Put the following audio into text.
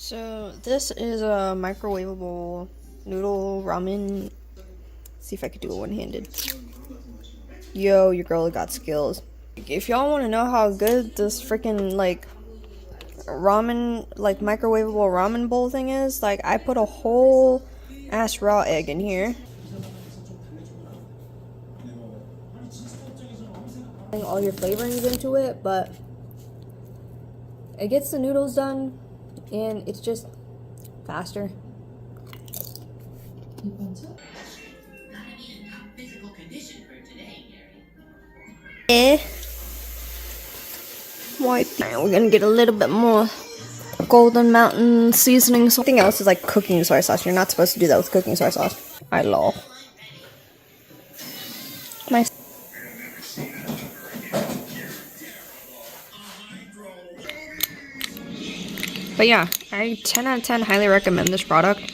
So this is a microwavable noodle ramen. See if I could do it one-handed. Yo, your girl got skills. If y'all want to know how good this freaking like ramen, like microwavable ramen bowl thing is, like I put a whole ass raw egg in here. All your flavorings into it, but it gets the noodles done and it's just faster. White. We're gonna get a little bit more Golden Mountain seasoning. Something else is like cooking soy sauce. You're not supposed to do that with cooking soy sauce. I lol. Nice. But yeah, I 10 out of 10 highly recommend this product.